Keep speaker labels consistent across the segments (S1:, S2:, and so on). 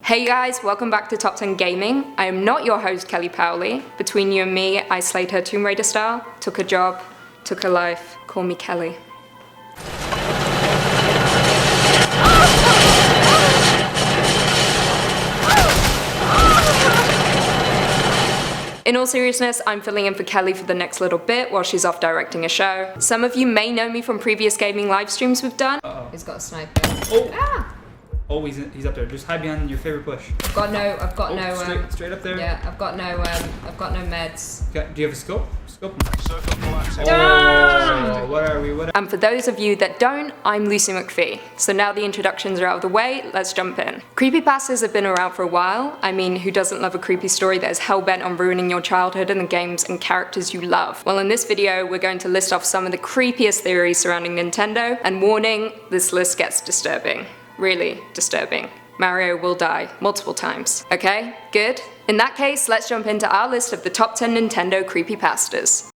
S1: Hey guys, welcome back to Top 10 Gaming. I am not your host, Kelly Powley. Between you and me, I slayed her Tomb Raider style, took her job, took her life. Call me Kelly. In all seriousness, I'm filling in for Kelly for the next little bit while she's off directing a show. Some of you may know me from previous gaming live streams we've done.
S2: Uh-oh.
S1: He's got a sniper.
S2: Oh!
S1: Ah!
S2: Oh, he's up there. Just hide behind your favorite bush.
S1: I've got no
S2: Straight up there.
S1: Yeah, I've got no meds.
S2: Okay, do you have a scope? Scope.
S1: Ah!
S2: Oh, what are we?
S1: And for those of you that don't, I'm Lucy McPhee. So now the introductions are out of the way, let's jump in. Creepypastas have been around for a while. I mean, who doesn't love a creepy story that is hell-bent on ruining your childhood and the games and characters you love? Well, in this video, we're going to list off some of the creepiest theories surrounding Nintendo, and warning, this list gets disturbing. Really disturbing. Mario will die multiple times. Okay, good? In that case, let's jump into our list of the top 10 Nintendo creepypastas.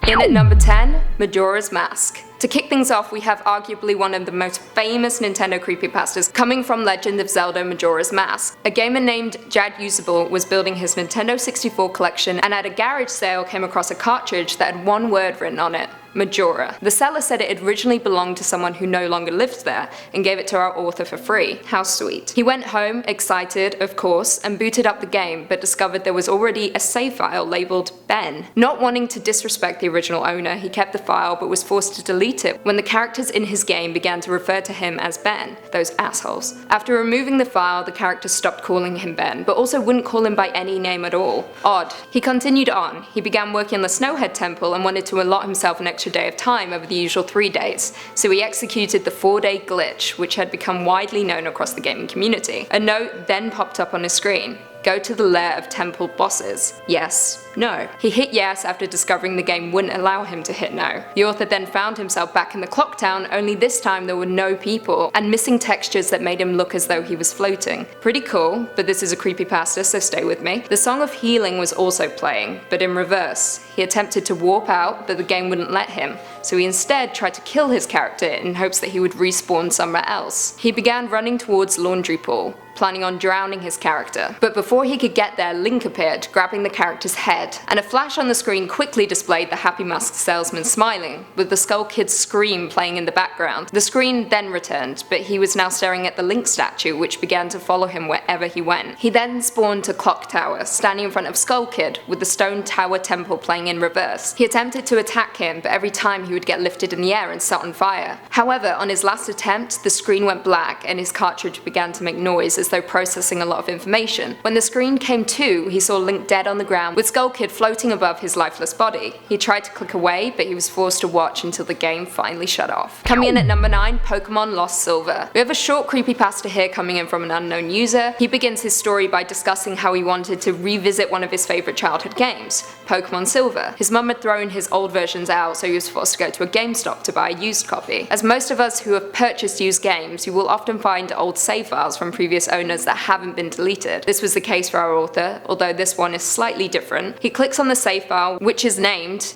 S1: In at number 10, Majora's Mask. To kick things off, we have arguably one of the most famous Nintendo creepypastas coming from Legend of Zelda Majora's Mask. A gamer named Jad Usable was building his Nintendo 64 collection and at a garage sale came across a cartridge that had one word written on it: Majora. The seller said it had originally belonged to someone who no longer lived there and gave it to our author for free. How sweet. He went home, excited, of course, and booted up the game, but discovered there was already a save file labeled Ben. Not wanting to disrespect the original owner, he kept the file but was forced to delete it when the characters in his game began to refer to him as Ben. Those assholes. After removing the file, the characters stopped calling him Ben, but also wouldn't call him by any name at all. Odd. He continued on. He began working on the Snowhead Temple and wanted to allot himself an extra day of time over the usual 3 days, so he executed the 4-day glitch, which had become widely known across the gaming community. A note then popped up on his screen. Go to the lair of temple bosses. Yes. No. He hit yes after discovering the game wouldn't allow him to hit no. The author then found himself back in the clock town, only this time there were no people, and missing textures that made him look as though he was floating. Pretty cool, but this is a creepypasta, so stay with me. The Song of Healing was also playing, but in reverse. He attempted to warp out, but the game wouldn't let him, so he instead tried to kill his character in hopes that he would respawn somewhere else. He began running towards Laundry Pool, planning on drowning his character. But before he could get there, Link appeared, grabbing the character's head, and a flash on the screen quickly displayed the Happy Mask salesman smiling, with the Skull Kid's scream playing in the background. The screen then returned, but he was now staring at the Link statue, which began to follow him wherever he went. He then spawned to Clock Tower, standing in front of Skull Kid, with the Stone Tower Temple playing in reverse. He attempted to attack him, but every time he would get lifted in the air and set on fire. However, on his last attempt, the screen went black and his cartridge began to make noise as though processing a lot of information. When the screen came to, he saw Link dead on the ground with Skull Kid floating above his lifeless body. He tried to click away, but he was forced to watch until the game finally shut off. Coming in at number 9, Pokemon Lost Silver. We have a short creepypasta here coming in from an unknown user. He begins his story by discussing how he wanted to revisit one of his favorite childhood games, Pokemon Silver. His mum had thrown his old versions out, so he was forced to go to a GameStop to buy a used copy. As most of us who have purchased used games, you will often find old save files from previous owners that haven't been deleted. This was the case for our author, although this one is slightly different. He clicks on the save file, which is named ...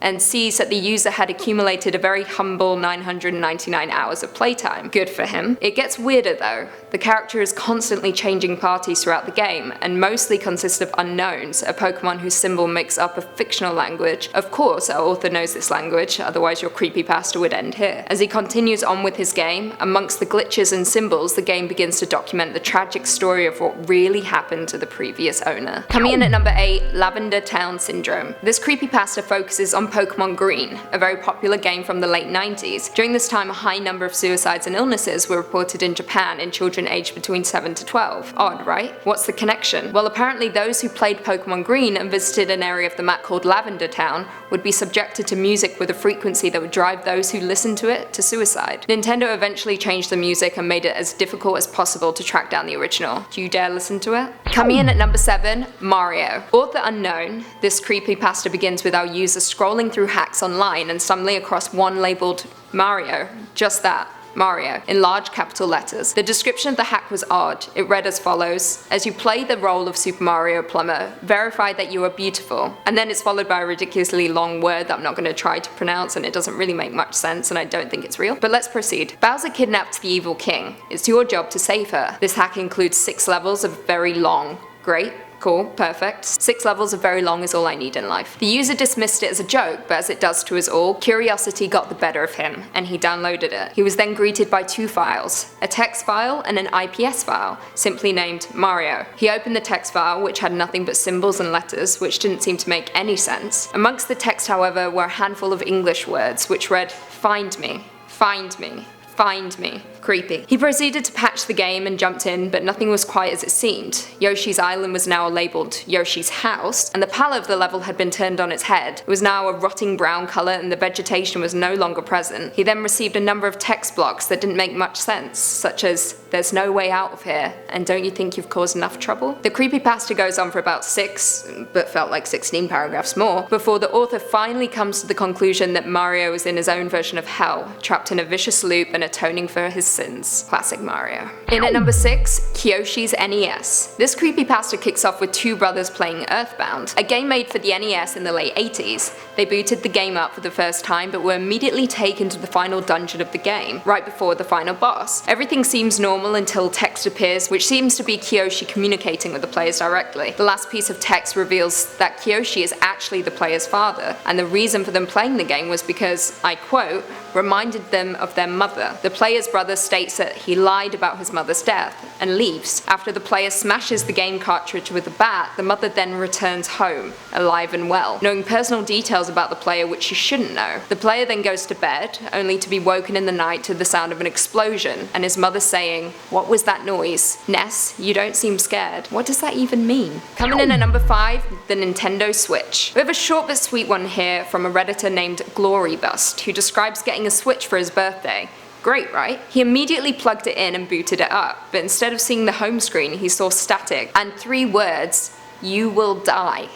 S1: and sees that the user had accumulated a very humble 999 hours of playtime. Good for him. It gets weirder though. The character is constantly changing parties throughout the game, and mostly consists of unknowns, a Pokemon whose symbol makes up a fictional language. Of course, our author knows this language, otherwise your creepypasta would end here. As he continues on with his game, amongst the glitches and symbols, the game begins to document the tragic story of what really happened to the previous owner. Coming in at number 8, Lavender Town Syndrome. This creepypasta focuses on Pokemon Green, a very popular game from the late 90s. During this time, a high number of suicides and illnesses were reported in Japan in children aged between 7 to 12. Odd, right? What's the connection? Well, apparently those who played Pokemon Green and visited an area of the map called Lavender Town would be subjected to music with a frequency that would drive those who listened to it to suicide. Nintendo eventually changed the music and made it as difficult as possible to track down the original. Do you dare listen to it? Coming in at number 7, Mario. Author unknown, this creepypasta begins with our user scrolling through hacks online and stumbling across one labeled Mario. Just that. Mario, in large capital letters. The description of the hack was odd. It read as follows: as you play the role of Super Mario Plumber, verify that you are beautiful. And then it's followed by a ridiculously long word that I'm not going to try to pronounce, and it doesn't really make much sense, and I don't think it's real. But let's proceed. Bowser kidnapped the evil king. It's your job to save her. This hack includes 6 levels of very long. Great. Cool, perfect. 6 levels of very long is all I need in life. The user dismissed it as a joke, but as it does to us all, curiosity got the better of him, and he downloaded it. He was then greeted by 2 files, a text file and an IPS file, simply named Mario. He opened the text file, which had nothing but symbols and letters, which didn't seem to make any sense. Amongst the text, however, were a handful of English words, which read, "Find me, find me, find me." Creepy. He proceeded to patch the game and jumped in, but nothing was quite as it seemed. Yoshi's Island was now labeled Yoshi's House, and the palette of the level had been turned on its head. It was now a rotting brown color, and the vegetation was no longer present. He then received a number of text blocks that didn't make much sense, such as, "There's no way out of here, and don't you think you've caused enough trouble?" The creepypasta goes on for about 6, but felt like 16 paragraphs more, before the author finally comes to the conclusion that Mario is in his own version of hell, trapped in a vicious loop and atoning for his sins. Classic Mario. In at number 6, Kyoshi's NES. This creepypasta kicks off with 2 brothers playing Earthbound, a game made for the NES in the late 80s. They booted the game up for the first time, but were immediately taken to the final dungeon of the game, right before the final boss. Everything seems normal until text appears, which seems to be Kyoshi communicating with the players directly. The last piece of text reveals that Kyoshi is actually the player's father, and the reason for them playing the game was because, I quote, reminded them of their mother. The player's brother states that he lied about his mother's death and leaves. After the player smashes the game cartridge with a bat, the mother then returns home, alive and well, knowing personal details about the player which she shouldn't know. The player then goes to bed, only to be woken in the night to the sound of an explosion, and his mother saying, "What was that noise? Ness, you don't seem scared." What does that even mean? Coming in at number 5, the Nintendo Switch. We have a short but sweet one here from a Redditor named Glorybust, who describes getting a Switch for his birthday. Great, right? He immediately plugged it in and booted it up, but instead of seeing the home screen, he saw static and 3 words, "You will die."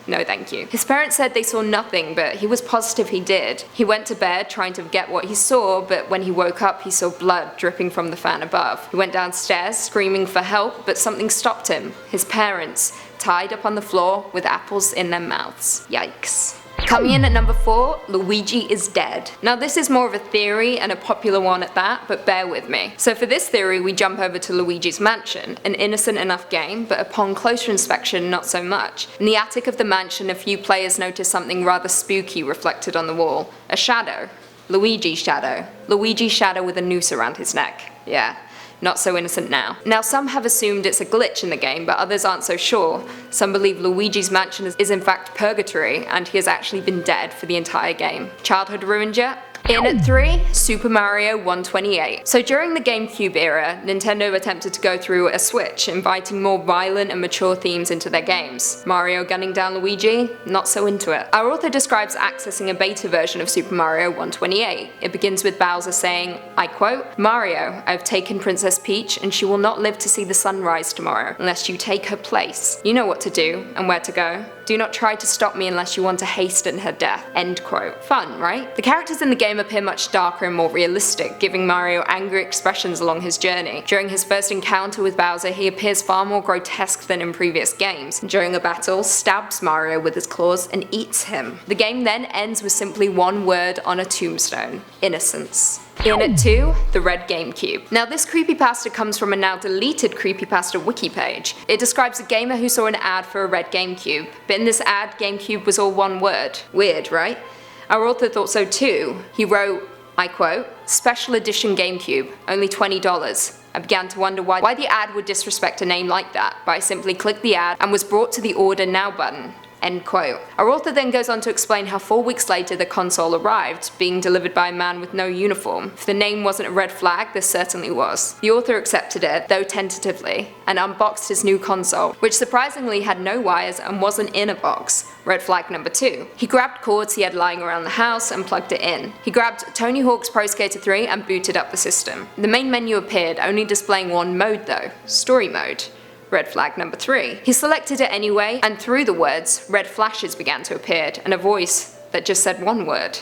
S1: No thank you. His parents said they saw nothing, but he was positive he did. He went to bed trying to forget what he saw, but when he woke up he saw blood dripping from the fan above. He went downstairs screaming for help, but something stopped him. His parents, tied up on the floor with apples in their mouths. Yikes. Coming in at number 4, Luigi is dead. Now this is more of a theory and a popular one at that, but bear with me. So for this theory we jump over to Luigi's Mansion, an innocent enough game, but upon closer inspection not so much. In the attic of the mansion a few players notice something rather spooky reflected on the wall. A shadow. Luigi's shadow. Luigi's shadow with a noose around his neck. Yeah. Not so innocent now. Now some have assumed it's a glitch in the game, but others aren't so sure. Some believe Luigi's Mansion is in fact purgatory, and he has actually been dead for the entire game. Childhood ruined yet? In at 3, Super Mario 128. So during the GameCube era, Nintendo attempted to go through a switch, inviting more violent and mature themes into their games. Mario gunning down Luigi? Not so into it. Our author describes accessing a beta version of Super Mario 128. It begins with Bowser saying, I quote, "Mario, I've taken Princess Peach and she will not live to see the sunrise tomorrow unless you take her place. You know what to do and where to go. Do not try to stop me unless you want to hasten her death." End quote. Fun, right? The characters in the game appear much darker and more realistic, giving Mario angry expressions along his journey. During his first encounter with Bowser, he appears far more grotesque than in previous games. During a battle, stabs Mario with his claws and eats him. The game then ends with simply one word on a tombstone: innocence. In at 2, the Red GameCube. Now this creepypasta comes from a now deleted creepypasta wiki page. It describes a gamer who saw an ad for a Red GameCube, but in this ad, GameCube was all one word. Weird, right? Our author thought so too. He wrote, I quote, "Special edition GameCube, only $20. I began to wonder why the ad would disrespect a name like that, but I simply clicked the ad and was brought to the Order Now button." End quote. Our author then goes on to explain how 4 weeks later the console arrived, being delivered by a man with no uniform. If the name wasn't a red flag, this certainly was. The author accepted it, though tentatively, and unboxed his new console, which surprisingly had no wires and wasn't in a box. Red flag number 2. He grabbed cords he had lying around the house and plugged it in. He grabbed Tony Hawk's Pro Skater 3 and booted up the system. The main menu appeared, only displaying one mode though: story mode. Red flag number 3. He selected it anyway, and through the words, red flashes began to appear, and a voice that just said one word: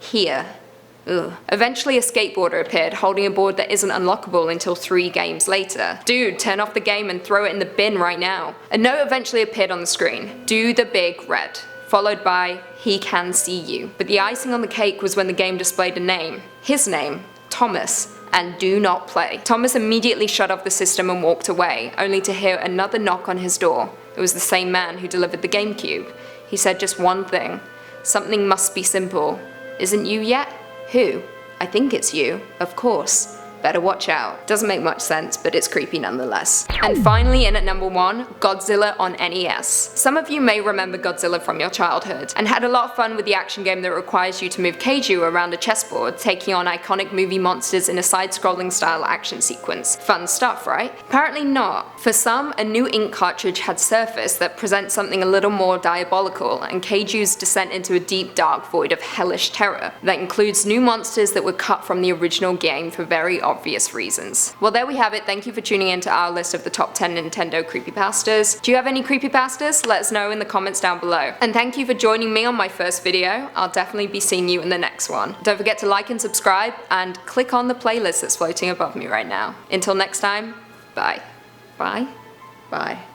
S1: here. Ugh. Eventually a skateboarder appeared, holding a board that isn't unlockable until 3 games later. Dude, turn off the game and throw it in the bin right now. A note eventually appeared on the screen. Do the big red. Followed by, he can see you. But the icing on the cake was when the game displayed a name. His name, Thomas, and do not play. Thomas immediately shut off the system and walked away, only to hear another knock on his door. It was the same man who delivered the GameCube. He said just one thing. Something must be simple. Isn't you yet? Who? I think it's you, of course. Better watch out. Doesn't make much sense, but it's creepy nonetheless. And finally in at number 1, Godzilla on NES. Some of you may remember Godzilla from your childhood, and had a lot of fun with the action game that requires you to move kaiju around a chessboard, taking on iconic movie monsters in a side-scrolling style action sequence. Fun stuff, right? Apparently not. For some, a new ink cartridge had surfaced that presents something a little more diabolical, and kaiju's descent into a deep dark void of hellish terror that includes new monsters that were cut from the original game for very obvious reasons. Well, there we have it. Thank you for tuning in to our list of the top 10 Nintendo creepypastas. Do you have any creepypastas? Let us know in the comments down below. And thank you for joining me on my first video. I'll definitely be seeing you in the next one. Don't forget to like and subscribe, and click on the playlist that's floating above me right now. Until next time, bye. Bye. Bye.